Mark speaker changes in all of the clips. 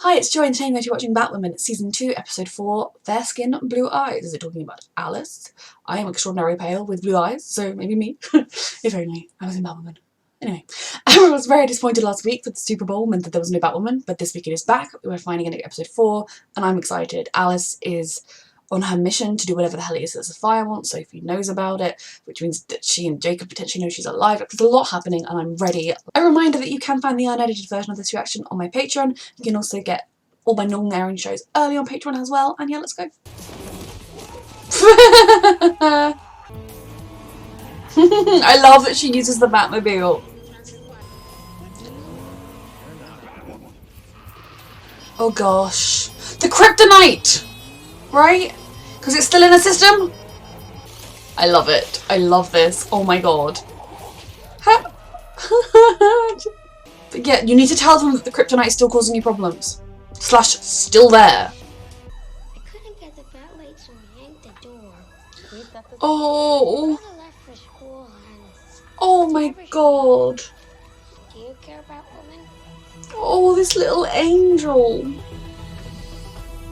Speaker 1: Hi, it's Joy and today I'm going to be watching Batwoman, Season 2, Episode 4, Fair Skin, Blue Eyes. Is it talking about Alice? I am extraordinarily pale with blue eyes, so maybe me. If only I was in Batwoman. Anyway, I was very disappointed last week that the Super Bowl meant that there was no Batwoman, but this week it is back. We're finding it in Episode 4, and I'm excited. Alice is on her mission to do whatever the hell it is that Sophia wants. Sophie knows about it, which means that she and Jacob potentially know she's alive. There's a lot happening and I'm ready. A reminder that you can find the unedited version of this reaction on my Patreon. You can also get all my normal airing shows early on Patreon as well. And yeah, let's go. I love that she uses the Batmobile. Oh gosh. The kryptonite! Right? Because it's still in the system? I love it. I love this. Oh my god. But yeah, you need to tell them that the kryptonite is still causing you problems. / still there.
Speaker 2: I couldn't get the bat light, so I yanked the door.
Speaker 1: Oh.
Speaker 2: I left for school and...
Speaker 1: Oh my god.
Speaker 2: Do you care about women?
Speaker 1: Oh, this little angel.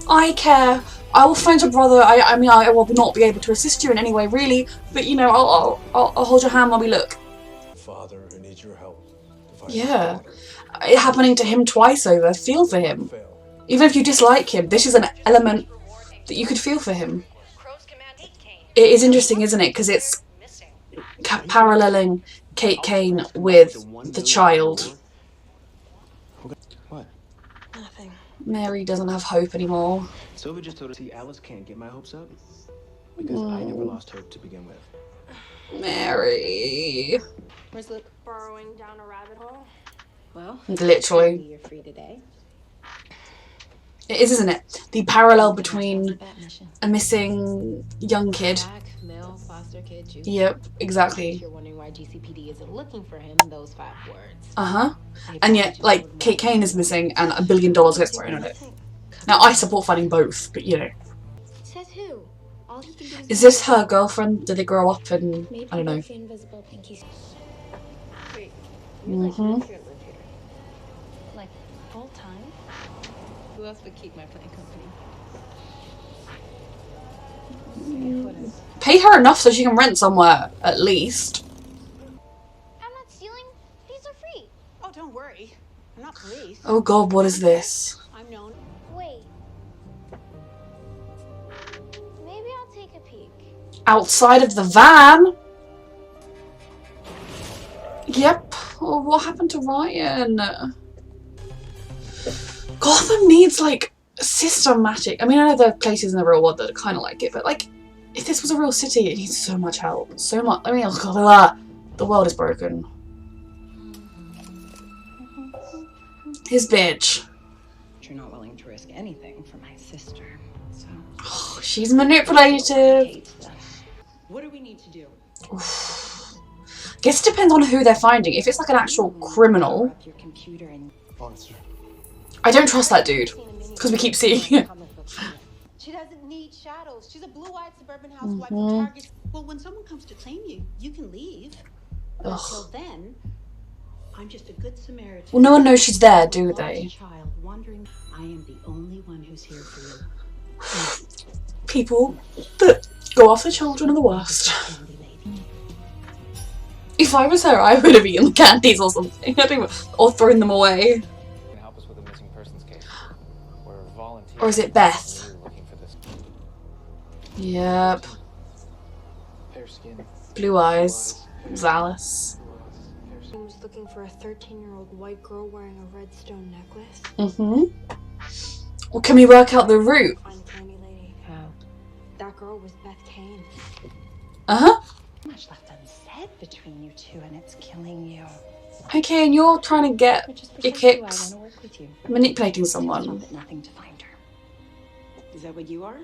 Speaker 1: I care. I will find your brother. I mean, I will not be able to assist you in any way, really. But you know, I'll hold your hand while we look.
Speaker 3: Father, I need your help.
Speaker 1: Yeah, it happening to him twice over. Feel for him. Even if you dislike him, this is an element that you could feel for him. It is interesting, isn't it? Because it's paralleling Kate Kane with the child.
Speaker 3: What?
Speaker 2: Nothing.
Speaker 1: Mary doesn't have hope anymore.
Speaker 3: Sylvia just told us, see, Alice can't get my hopes up because I never lost hope to begin with.
Speaker 1: Mary.
Speaker 4: Where's Luke? Burrowing down a rabbit hole. Well,
Speaker 1: Literally.
Speaker 4: you're free today.
Speaker 1: It is, isn't it? The parallel between a missing young kid.
Speaker 4: Black, male, foster kid, juice.
Speaker 1: Yep, exactly.
Speaker 4: If you're wondering why GCPD isn't looking for him, those 5 words.
Speaker 1: Uh-huh. And yet, like, Kate Kane is missing and $1 billion gets thrown at it. Now, I support finding both, but you know.
Speaker 2: Says who? All he can do
Speaker 1: Is this her girlfriend? Did they grow up and I don't know.
Speaker 2: Invisible pinkies.
Speaker 4: Wait,
Speaker 1: Mm-hmm.
Speaker 4: like full time? Who else would keep my playing company?
Speaker 1: Pay her enough so she can rent somewhere, at least.
Speaker 2: I'm not stealing. These are free.
Speaker 4: Oh, don't worry. I'm not police.
Speaker 1: Oh god, what is this?
Speaker 4: I'm known.
Speaker 2: Wait. Maybe I'll take a peek.
Speaker 1: Outside of the van? Yep. Oh, what happened to Ryan? Gotham needs, like, systematic... I mean, I know there are places in the real world that are kind of like it, but, like, if this was a real city, it needs so much help. So much... I mean, oh god, the world is broken. His bitch.
Speaker 5: You're not willing to risk anything for my sister, so...
Speaker 1: Oh, she's manipulative.
Speaker 5: What do we need to do?
Speaker 1: Guess it depends on who they're finding. If it's like an actual criminal...
Speaker 5: Your computer and...
Speaker 3: Monster.
Speaker 1: I don't trust that dude. Because we keep seeing it.
Speaker 6: She doesn't need shadows. She's a blue-eyed suburban housewife who targets... Well, when someone comes to claim you, you can leave. But until then, I'm just a good Samaritan.
Speaker 1: Well, no one knows she's there, do they?
Speaker 6: Child wondering, I am the only one who's here for you.
Speaker 1: People that go after children are the worst. If I was her, I would have eaten the candies or something. I think, or thrown them away.
Speaker 7: Help us with a missing persons case. We're volunteers.
Speaker 1: Or is it Beth?
Speaker 7: Looking for this.
Speaker 1: Yep.
Speaker 7: Fair skin.
Speaker 1: Blue eyes. Alice.
Speaker 4: I was looking for a 13-year-old white girl wearing a red stone necklace.
Speaker 1: Mm-hmm. Well, can we work out the route?
Speaker 4: Find Candy Lady.
Speaker 5: How?
Speaker 4: That girl was Beth Kane.
Speaker 1: Uh-huh.
Speaker 5: Much left unsaid between you two, and it's killing you.
Speaker 1: Okay, and you're trying to get
Speaker 5: Just
Speaker 1: your
Speaker 5: because you, I
Speaker 1: kicks
Speaker 5: want to work with you.
Speaker 1: manipulating
Speaker 5: It's
Speaker 1: someone.
Speaker 5: not nothing to find her.
Speaker 6: Is that what you are?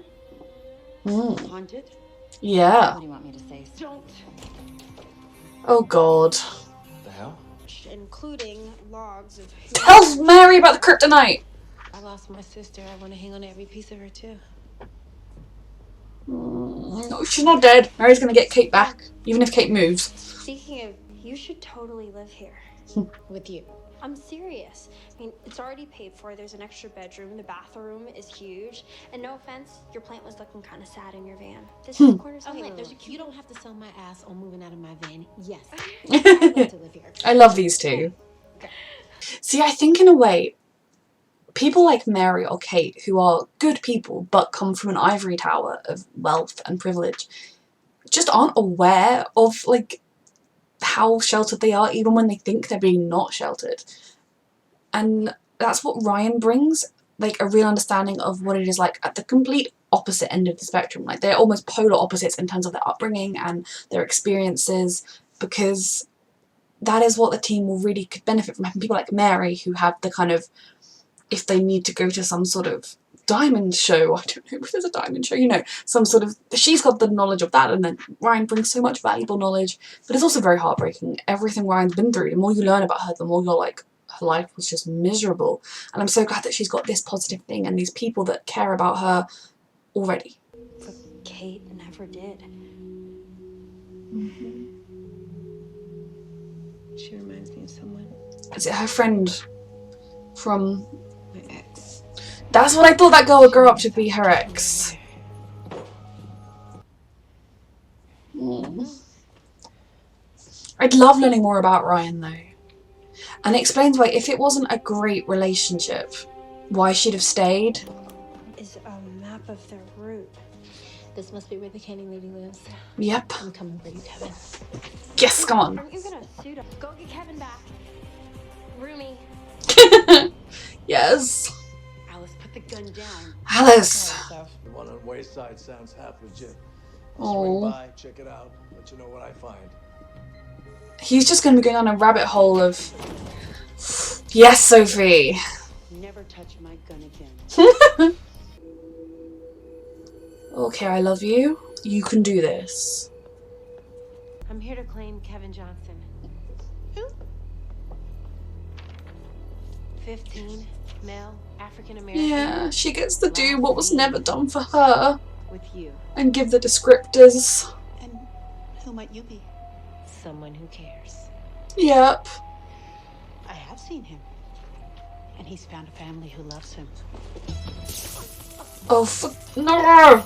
Speaker 1: Mm.
Speaker 6: Haunted?
Speaker 1: Yeah.
Speaker 5: What do you want me to say?
Speaker 6: Don't.
Speaker 1: Oh god.
Speaker 3: The hell?
Speaker 4: Including logs of who...
Speaker 1: Tell Mary about the kryptonite!
Speaker 4: I lost my sister. I want to hang on to every piece of her, too.
Speaker 1: No, she's not dead. Mary's gonna get Kate back, even if Kate moves.
Speaker 2: Speaking of, you should totally live here.
Speaker 4: With you.
Speaker 2: I'm serious. I mean, it's already paid for. There's an extra bedroom. The bathroom is huge. And no offense, your plant was looking kind of sad in your van. This is the corner.
Speaker 6: Oh,
Speaker 2: Okay,
Speaker 6: look,
Speaker 2: there's a cute.
Speaker 6: you don't have to sell my ass on moving out of my van. Yes, I'd love to live here.
Speaker 1: I love these two.
Speaker 2: Okay.
Speaker 1: See, I think in a way, people like Mary or Kate, who are good people but come from an ivory tower of wealth and privilege, just aren't aware of like how sheltered they are, even when they think they're being not sheltered. And that's what Ryan brings, like a real understanding of what it is like at the complete opposite end of the spectrum. Like they're almost polar opposites in terms of their upbringing and their experiences, because that is what the team will really could benefit from, having people like Mary who have the kind of, if they need to go to some sort of diamond show, I don't know if there's a diamond show, you know, some sort of, she's got the knowledge of that, and then Ryan brings so much valuable knowledge, but it's also very heartbreaking. Everything Ryan's been through, the more you learn about her, the more you're like, her life was just miserable, and I'm so glad that she's got this positive thing and these people that care about her already.
Speaker 2: But Kate never did.
Speaker 6: She reminds me of someone.
Speaker 1: Is it her friend from...
Speaker 6: My ex.
Speaker 1: That's what I thought that girl would grow up to be, her ex. I'd love learning more about Ryan though. And it explains why, if it wasn't a great relationship, why she'd have stayed.
Speaker 2: Is a map of their route.
Speaker 6: This must be where the candy lady lives.
Speaker 1: Yep.
Speaker 6: I'm coming for you, Kevin.
Speaker 1: Yes, come on.
Speaker 2: Aren't you gonna suit up? Go get Kevin back. Roomy.
Speaker 1: Yes.
Speaker 6: Alice, put the gun down.
Speaker 1: Alice.
Speaker 8: The one on Wayside sounds half legit.
Speaker 1: Oh.
Speaker 8: Swing by, check it out, let you know what I find.
Speaker 1: He's just going to be going on a rabbit hole of... Yes, Sophie.
Speaker 6: Never touch my gun again.
Speaker 1: Okay, I love you. You can do this.
Speaker 6: I'm here to claim Kevin Johnson. Who? 15, male, African American.
Speaker 1: Yeah, she gets to do what was never done for her.
Speaker 6: With you.
Speaker 1: And give the descriptors.
Speaker 6: And who might you be? Someone who cares.
Speaker 1: Yep.
Speaker 6: I have seen him. And he's found a family who loves him.
Speaker 1: Oh, no!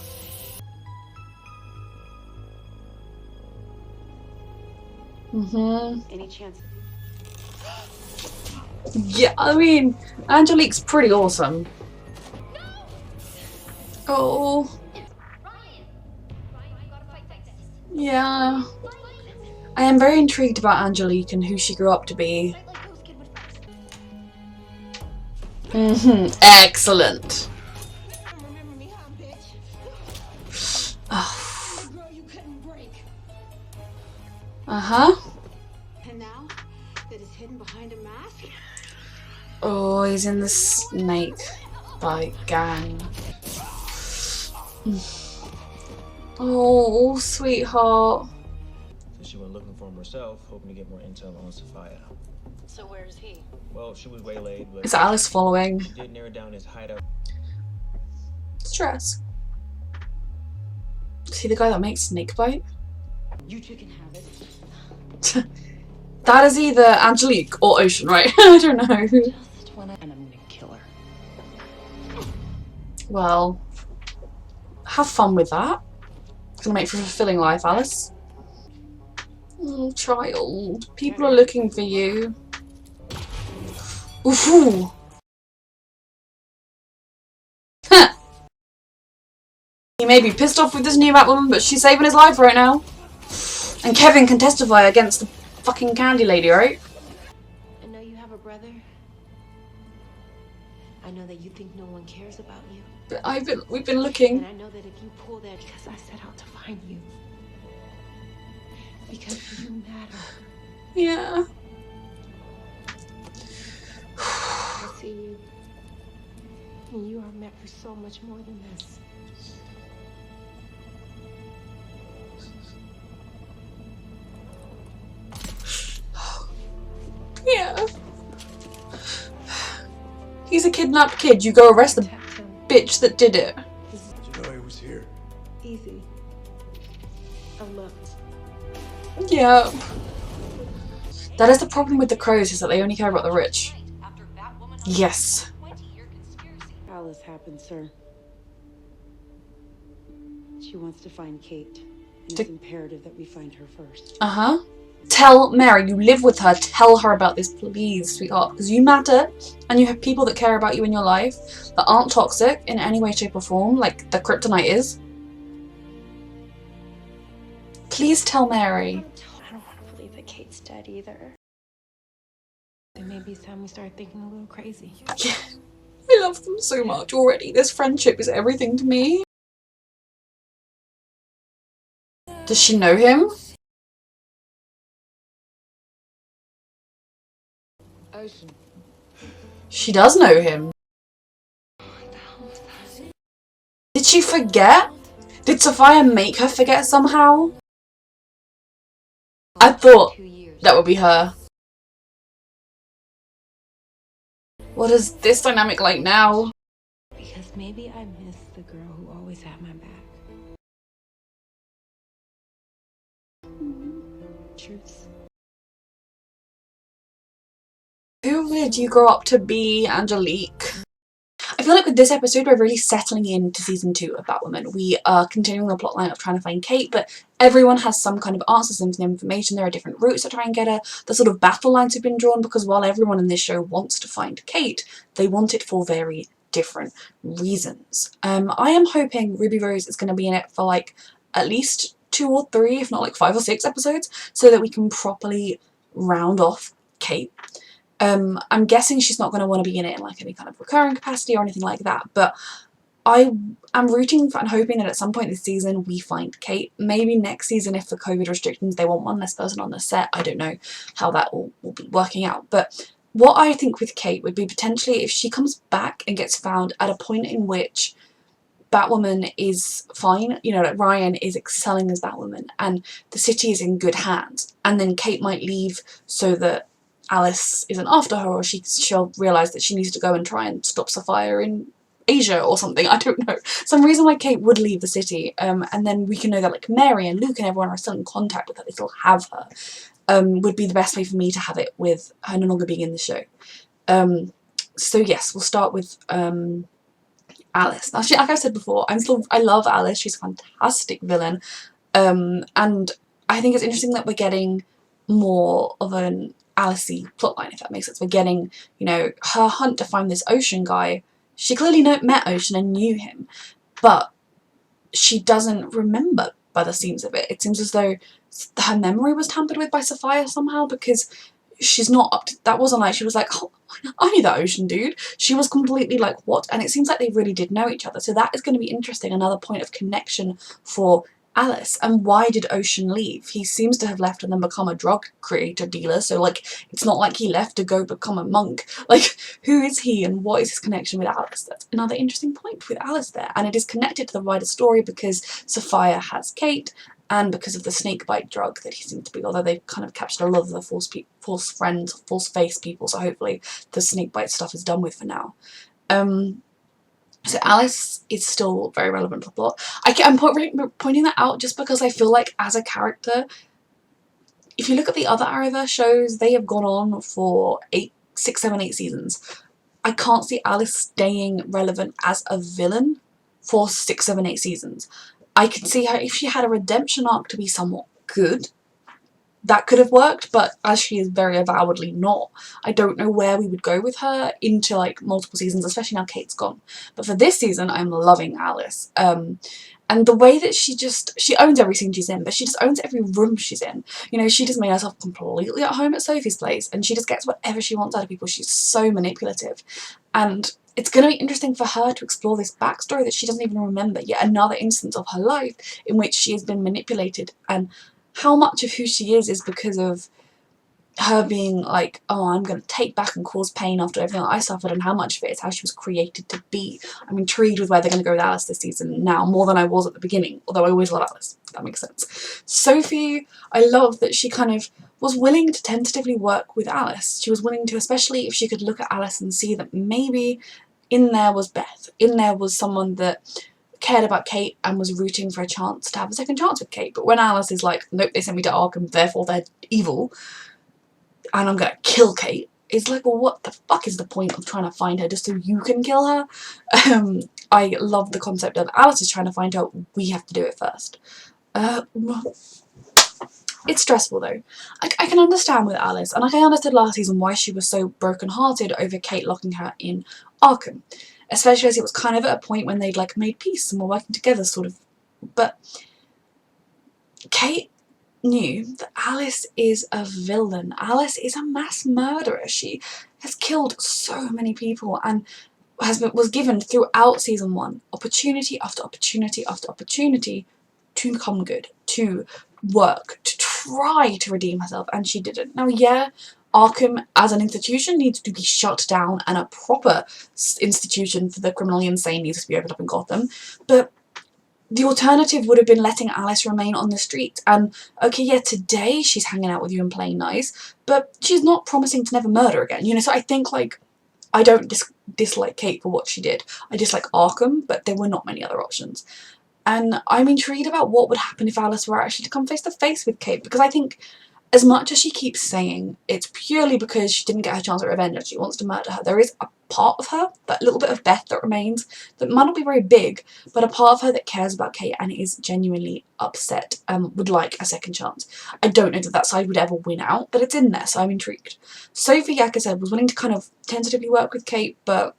Speaker 6: Any chance?
Speaker 1: Yeah, I mean, Angelique's pretty awesome. Oh. Yeah. I am very intrigued about Angelique and who she grew up to be. Excellent.
Speaker 6: Remember me, huh, bitch?
Speaker 1: Oh.
Speaker 6: Girl, you couldn't break.
Speaker 1: Uh-huh.
Speaker 6: And now that is hidden behind a mask.
Speaker 1: Oh, he's in the snake bite gang. Oh, sweetheart.
Speaker 3: So she went looking for him herself, hoping to get more intel on Sophia.
Speaker 6: So where is he?
Speaker 3: Well, she was waylaid, but
Speaker 1: Is Alice following?
Speaker 3: she did narrow down his hideout.
Speaker 1: Stress. See the guy that makes snake bite?
Speaker 6: You two can have it.
Speaker 1: That is either Angelique or Ocean, right? I don't know.
Speaker 6: Just when and I'm gonna kill her.
Speaker 1: Well, have fun with that. It's gonna make for a fulfilling life, Alice. Oh, child. People are looking for you. Ooh. Huh. He may be pissed off with this new Batwoman, but she's saving his life right now. And Kevin can testify against the fucking candy lady, right?
Speaker 6: I know you have a brother. I know that you think no one cares about you.
Speaker 1: But we've been looking.
Speaker 6: And I know that if you pull that, because I set out to find you. Because you matter.
Speaker 1: Yeah.
Speaker 6: I see you. And you are meant for so much more than this.
Speaker 1: Yeah. He's a kidnapped kid. You go arrest the bitch that did it.
Speaker 8: Did you know he was here?
Speaker 6: Easy. I looked.
Speaker 1: Yeah. That is the problem with the Crows, is that they only care about the rich. Yes.
Speaker 6: Alice happened, sir. She wants to find Kate, and it's imperative that we find her first.
Speaker 1: Tell Mary, you live with her, tell her about this, please, sweetheart, because you matter, and you have people that care about you in your life that aren't toxic in any way, shape or form, like the kryptonite is. Please tell Mary.
Speaker 2: I don't want to believe that Kate's dead either.
Speaker 4: Then maybe it's time we start thinking a little crazy.
Speaker 1: Yeah. I love them so much already. This friendship is everything to me. Does she know him?
Speaker 5: Ocean.
Speaker 1: She does know him. Did she forget? Did Sophia make her forget somehow? I thought that would be her. What is this dynamic like now?
Speaker 4: Because maybe I miss the girl who always had my back. Truths.
Speaker 1: Who did you grow up to be, Angelique? I feel like with this episode we're really settling into season 2 of Batwoman. We are continuing the plotline of trying to find Kate, but everyone has some kind of answers, some information. There are different routes to try and get her. The sort of battle lines have been drawn because while everyone in this show wants to find Kate, they want it for very different reasons. I am hoping Ruby Rose is going to be in it for like at least 2 or 3, if not like 5 or 6 episodes, so that we can properly round off Kate. I'm guessing she's not going to want to be in it in like any kind of recurring capacity or anything like that, but I am rooting for and hoping that at some point this season we find Kate. Maybe next season, if the COVID restrictions, they want one less person on the set. I don't know how that will be working out, but what I think with Kate would be potentially if she comes back and gets found at a point in which Batwoman is fine, you know, like Ryan is excelling as Batwoman and the city is in good hands, and then Kate might leave so that Alice isn't after her, or she'll realise that she needs to go and try and stop Sophia in Asia or something, I don't know. Some reason why Kate would leave the city, and then we can know that like Mary and Luke and everyone are still in contact with her, they still have her, would be the best way for me to have it with her no longer being in the show. So yes, we'll start with Alice. Now, like I said before, I love Alice, she's a fantastic villain, and I think it's interesting that we're getting more of an Alice-y plotline, if that makes sense. We're getting, you know, her hunt to find this Ocean guy. She clearly met Ocean and knew him, but she doesn't remember by the seams of it. It seems as though her memory was tampered with by Sophia somehow, because she's not up to, that wasn't like she was like, oh, I knew that Ocean dude. She was completely like, what? And it seems like they really did know each other. So that is going to be interesting, another point of connection for Alice. And why did Ocean leave? He seems to have left and then become a drug creator dealer, so like it's not like he left to go become a monk. Like, who is he and what is his connection with Alice? That's another interesting point with Alice there, and it is connected to the wider story because Sophia has Kate and because of the snakebite drug that he seemed to be, although they've kind of captured a lot of the false friends, false face people, so hopefully the snakebite stuff is done with for now. So Alice is still very relevant to the plot. I'm pointing that out just because I feel like as a character, if you look at the other Arrowverse shows, they have gone on for 6, 7, 8 seasons. I can't see Alice staying relevant as a villain for 6, 7, 8 seasons. I could see her, if she had a redemption arc to be somewhat good, that could have worked, but as she is very avowedly not, I don't know where we would go with her into like multiple seasons, especially now Kate's gone. But for this season, I'm loving Alice. And the way that she owns every scene she's in, but she just owns every room she's in. You know, she just made herself completely at home at Sophie's place, and she just gets whatever she wants out of people. She's so manipulative. And it's going to be interesting for her to explore this backstory that she doesn't even remember, yet another instance of her life in which she has been manipulated, and how much of who she is because of her being like, oh, I'm going to take back and cause pain after everything that I suffered, and how much of it is how she was created to be. I'm intrigued with where they're going to go with Alice this season now, more than I was at the beginning, although I always love Alice, if that makes sense. Sophie, I love that she kind of was willing to tentatively work with Alice. She was willing to, especially if she could look at Alice and see that maybe in there was Beth, in there was someone that cared about Kate and was rooting for a chance to have a second chance with Kate. But when Alice is like, nope, they sent me to Arkham, therefore they're evil, and I'm gonna kill Kate. It's like, well, what the fuck is the point of trying to find her just so you can kill her? I love the concept of Alice is trying to find her, we have to do it first. It's stressful though. I can understand with Alice, and like I understood last season why she was so brokenhearted over Kate locking her in Arkham. Especially as it was kind of at a point when they'd like made peace and were working together sort of. But Kate knew that Alice is a villain. Alice is a mass murderer. She has killed so many people and was given throughout season 1 opportunity after opportunity after opportunity to become good, to work, to try to redeem herself, and she didn't. Now, yeah, Arkham as an institution needs to be shut down, and a proper institution for the criminally insane needs to be opened up in Gotham, but the alternative would have been letting Alice remain on the street. And okay, yeah, today she's hanging out with you and playing nice, but she's not promising to never murder again, you know. So I think, like, I don't dislike Kate for what she did. I dislike Arkham, but there were not many other options. And I'm intrigued about what would happen if Alice were actually to come face to face with Kate, because I think as much as she keeps saying it's purely because she didn't get her chance at revenge and she wants to murder her, there is a part of her, that little bit of Beth that remains, that might not be very big, but a part of her that cares about Kate and is genuinely upset and would like a second chance. I don't know that that side would ever win out, but it's in there, so I'm intrigued. Sophie, like I said, was willing to kind of tentatively work with Kate, but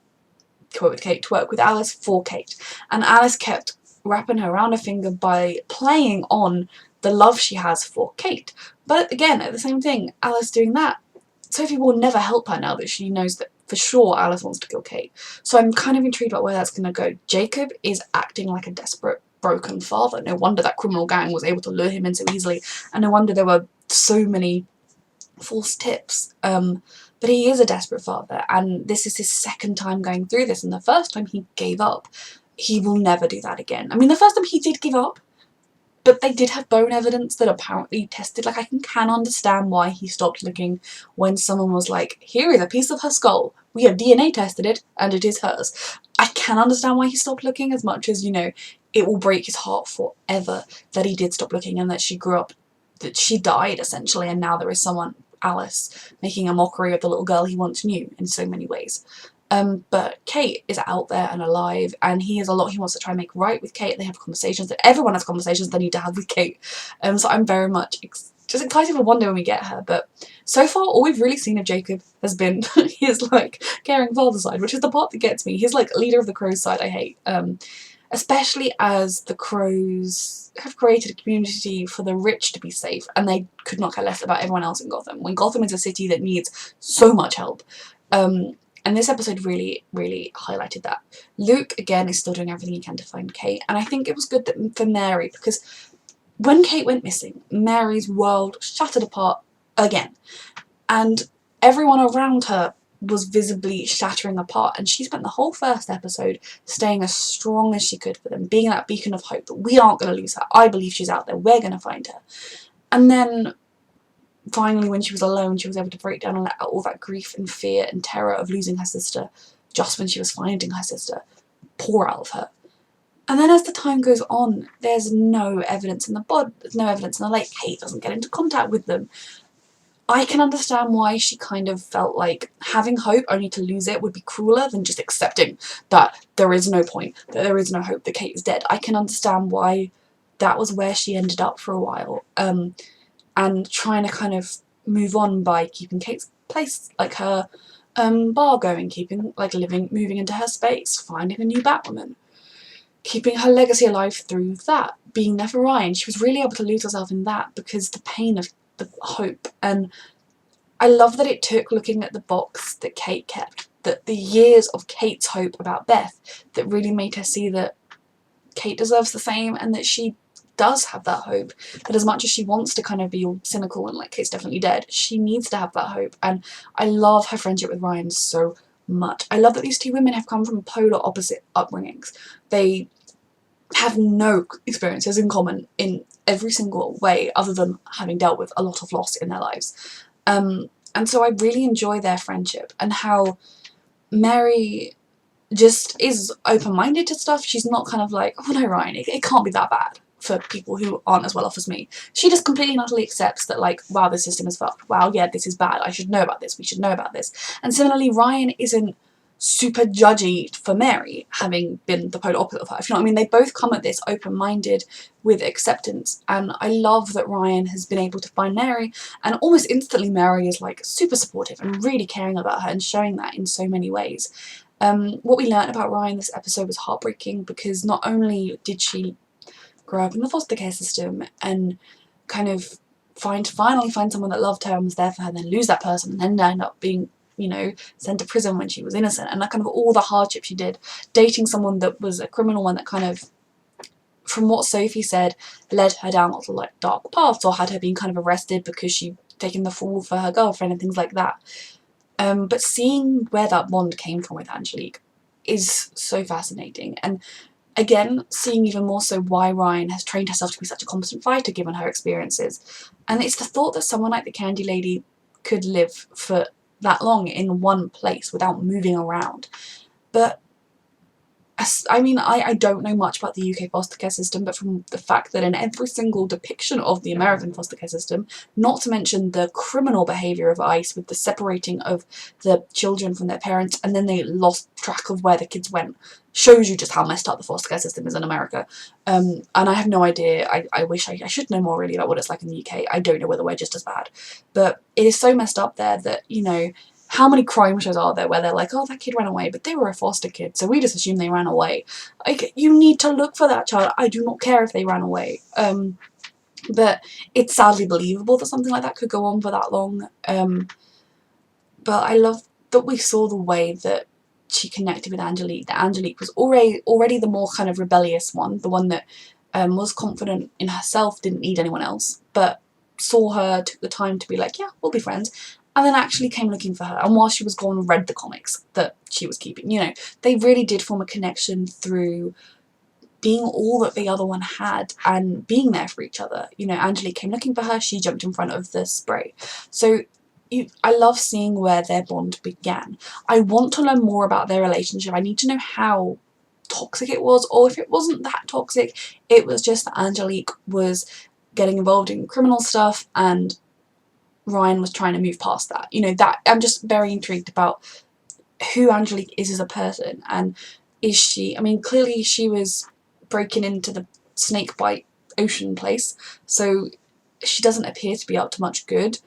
Speaker 1: to work with Alice for Kate. And Alice kept wrapping her around her finger by playing on the love she has for Kate. But again, at the same thing, Alice doing that, Sophie will never help her now that she knows that for sure Alice wants to kill Kate. So I'm kind of intrigued about where that's going to go. Jacob is acting like a desperate, broken father. No wonder that criminal gang was able to lure him in so easily, and no wonder there were so many false tips. But he is a desperate father, and this is his second time going through this, and the first time he gave up. He will never do that again. I mean, the first time he did give up, but they did have bone evidence that apparently tested. Like, I can understand why he stopped looking when someone was like, here is a piece of her skull. We have DNA tested it, and it is hers. I can understand why he stopped looking, as much as, you know, it will break his heart forever that he did stop looking and that she grew up, that she died, essentially, and now there is someone, Alice, making a mockery of the little girl he once knew in so many ways. But Kate is out there and alive, and he has a lot he wants to try and make right with Kate. They have conversations that everyone has conversations they need to have with Kate. So I'm very much just excited for one day when we get her. But so far, all we've really seen of Jacob has been his, like, caring father side, which is the part that gets me. He's like leader of the Crows side I hate. Especially as the Crows have created a community for the rich to be safe, and they could not care less about everyone else in Gotham, when Gotham is a city that needs so much help. And this episode really, really highlighted that. Luke, again, is still doing everything he can to find Kate, and I think it was good that for Mary, because when Kate went missing, Mary's world shattered apart again, and everyone around her was visibly shattering apart, and she spent the whole first episode staying as strong as she could for them, being that beacon of hope that we aren't going to lose her. I believe she's out there. We're going to find her. And then finally, when she was alone, she was able to break down and let out all that grief and fear and terror of losing her sister just when she was finding her sister pour out of her. And then as the time goes on, there's no evidence in the bod, there's no evidence in the lake. Kate doesn't get into contact with them. I can understand why she kind of felt like having hope only to lose it would be crueler than just accepting that there is no point, that there is no hope, that Kate is dead. I can understand why that was where she ended up for a while. And trying to kind of move on by keeping Kate's place, like her bar going, keeping, like, moving into her space, finding a new Batwoman, keeping her legacy alive through that, being there for Ryan. She was really able to lose herself in that because the pain of the hope. And I love that it took looking at the box that Kate kept, that the years of Kate's hope about Beth, that really made her see that Kate deserves the same, and that she does have that hope, that as much as she wants to kind of be all cynical and like Kate's definitely dead, she needs to have that hope. And I love her friendship with Ryan so much. I love that these two women have come from polar opposite upbringings. They have no experiences in common in every single way other than having dealt with a lot of loss in their lives. And so I really enjoy their friendship, and how Mary just is open-minded to stuff. She's not kind of like, oh no, Ryan, it can't be that bad. for people who aren't as well off as me. She just completely and utterly accepts that, like, wow, the system is fucked. Wow, yeah, this is bad. I should know about this. We should know about this. And similarly, Ryan isn't super judgy for Mary, having been the polar opposite of her. If you know what I mean? They both come at this open-minded with acceptance, and I love that Ryan has been able to find Mary, and almost instantly Mary is like super supportive and really caring about her and showing that in so many ways. What we learned about Ryan this episode was heartbreaking, because not only did she grow up in the foster care system and kind of finally find someone that loved her and was there for her, and then lose that person, and then end up being, you know, sent to prison when she was innocent, and that kind of all the hardship she did, dating someone that was a criminal, and that kind of, from what Sophie said, led her down lots of like dark paths, or had her being kind of arrested because she'd taken the fall for her girlfriend and things like that. But seeing where that bond came from with Angelique is so fascinating, and again, seeing even more so why Ryan has trained herself to be such a competent fighter given her experiences. And it's the thought that someone like the Candy Lady could live for that long in one place without moving around. But I mean, I don't know much about the UK foster care system, but from the fact that in every single depiction of the American foster care system, not to mention the criminal behaviour of ICE with the separating of the children from their parents, and then they lost track of where the kids went, shows you just how messed up the foster care system is in America. And I have no idea. I wish I should know more really about what it's like in the UK. I don't know whether we're just as bad. But it is so messed up there that, you know, how many crime shows are there where they're like, oh, that kid ran away, but they were a foster kid, so we just assume they ran away. Like, you need to look for that child. I do not care if they ran away. But it's sadly believable that something like that could go on for that long. But I love that we saw the way that she connected with Angelique. That Angelique was already the more kind of rebellious one, the one that was confident in herself, didn't need anyone else, but saw her, took the time to be like, yeah, we'll be friends, and then actually came looking for her, and while she was gone read the comics that she was keeping. You know, they really did form a connection through being all that the other one had and being there for each other. You know, Angelique came looking for her, she jumped in front of the spray. So I love seeing where their bond began. I want to learn more about their relationship. I need to know how toxic it was, or if it wasn't that toxic, it was just that Angelique was getting involved in criminal stuff and Ryan was trying to move past that. You know, that I'm just very intrigued about who Angelique is as a person, and is she, I mean, clearly she was breaking into the snakebite ocean place, so she doesn't appear to be up to much good.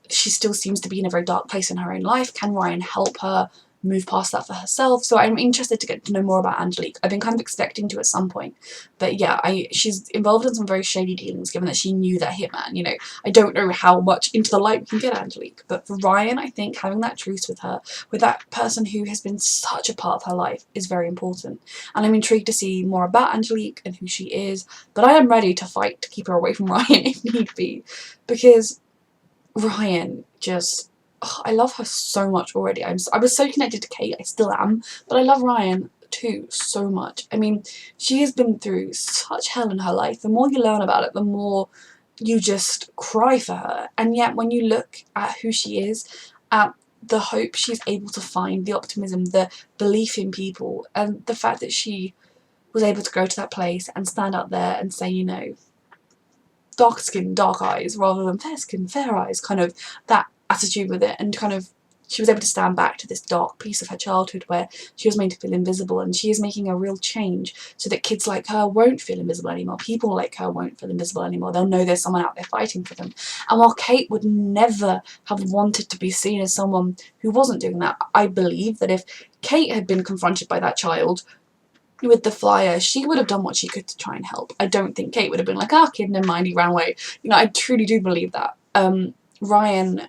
Speaker 1: She still seems to be in a very dark place in her own life. Can Ryan help her move past that for herself? So I'm interested to get to know more about Angelique. I've been kind of expecting to at some point, but yeah, she's involved in some very shady dealings, given that she knew that hitman. You know, I don't know how much into the light we can get Angelique, but for Ryan, I think having that truce with her, with that person who has been such a part of her life, is very important. And I'm intrigued to see more about Angelique and who she is, but I am ready to fight to keep her away from Ryan if need be, because Ryan just, oh, I love her so much already. I was so connected to Kate, I still am, but I love Ryan too so much. I mean, she has been through such hell in her life. The more you learn about it, the more you just cry for her. And yet when you look at who she is, at the hope she's able to find, the optimism, the belief in people, and the fact that she was able to go to that place and stand out there and say, you know, dark skin, dark eyes, rather than fair skin, fair eyes, kind of that attitude with it, and kind of she was able to stand back to this dark piece of her childhood where she was made to feel invisible, and she is making a real change so that kids like her won't feel invisible anymore, people like her won't feel invisible anymore, they'll know there's someone out there fighting for them. And while Kate would never have wanted to be seen as someone who wasn't doing that, I believe that if Kate had been confronted by that child with the flyer, she would have done what she could to try and help. I don't think Kate would have been like, ah, kid, never mind, he ran away. You know, I truly do believe that. Ryan,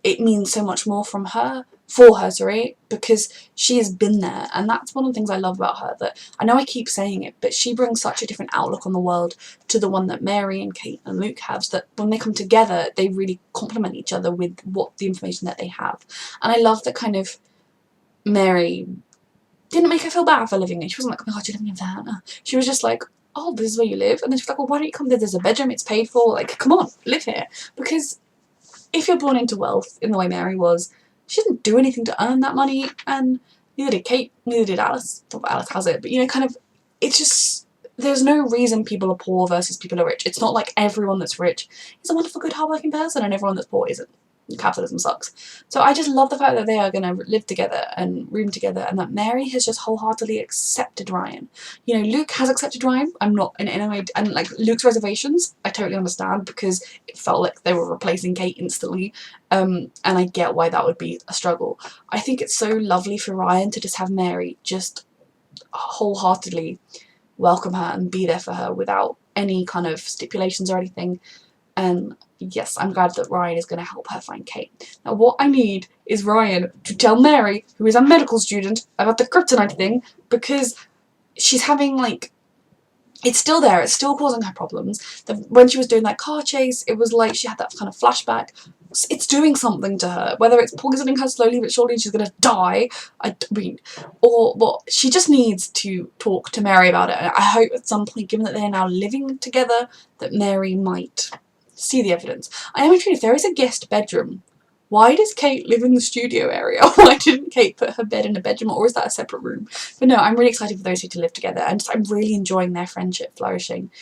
Speaker 1: it means so much more for her, because she has been there, and that's one of the things I love about her, that I know I keep saying it, but she brings such a different outlook on the world to the one that Mary and Kate and Luke have, that when they come together, they really complement each other with the information that they have. And I love that kind of Mary didn't make her feel bad for living there. She wasn't like, oh my god, you're living in Vienna. She was just like, oh, this is where you live. And then she's like, well, why don't you come there? There's a bedroom, it's paid for. Like, come on, live here. Because if you're born into wealth in the way Mary was, she didn't do anything to earn that money, and neither did Kate, neither did Alice. Not that Alice has it, but you know, kind of, it's just, there's no reason people are poor versus people are rich. It's not like everyone that's rich is a wonderful, good, hardworking person and everyone that's poor isn't. Capitalism sucks. So I just love the fact that they are going to live together and room together, and that Mary has just wholeheartedly accepted Ryan. You know, Luke has accepted Ryan. I'm not in any way, and like Luke's reservations, I totally understand because it felt like they were replacing Kate instantly, and I get why that would be a struggle. I think it's so lovely for Ryan to just have Mary just wholeheartedly welcome her and be there for her without any kind of stipulations or anything. And yes, I'm glad that Ryan is going to help her find Kate. Now what I need is Ryan to tell Mary, who is a medical student, about the kryptonite thing, because she's having like, it's still there, it's still causing her problems. When she was doing that car chase, it was like she had that kind of flashback. It's doing something to her, whether it's poisoning her slowly but surely and she's gonna die, I mean, or what, she just needs to talk to Mary about it. And I hope at some point, given that they're now living together, that Mary might see the evidence. I am intrigued, if there is a guest bedroom, why does Kate live in the studio area? Why didn't Kate put her bed in a bedroom, or is that a separate room? But no, I'm really excited for those two to live together, and I'm really enjoying their friendship flourishing.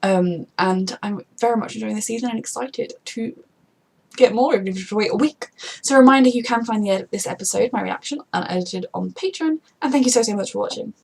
Speaker 1: And I'm very much enjoying this season and excited to get more, even if you have to wait a week. So a reminder, you can find this episode, my reaction, unedited on Patreon, and thank you so much for watching.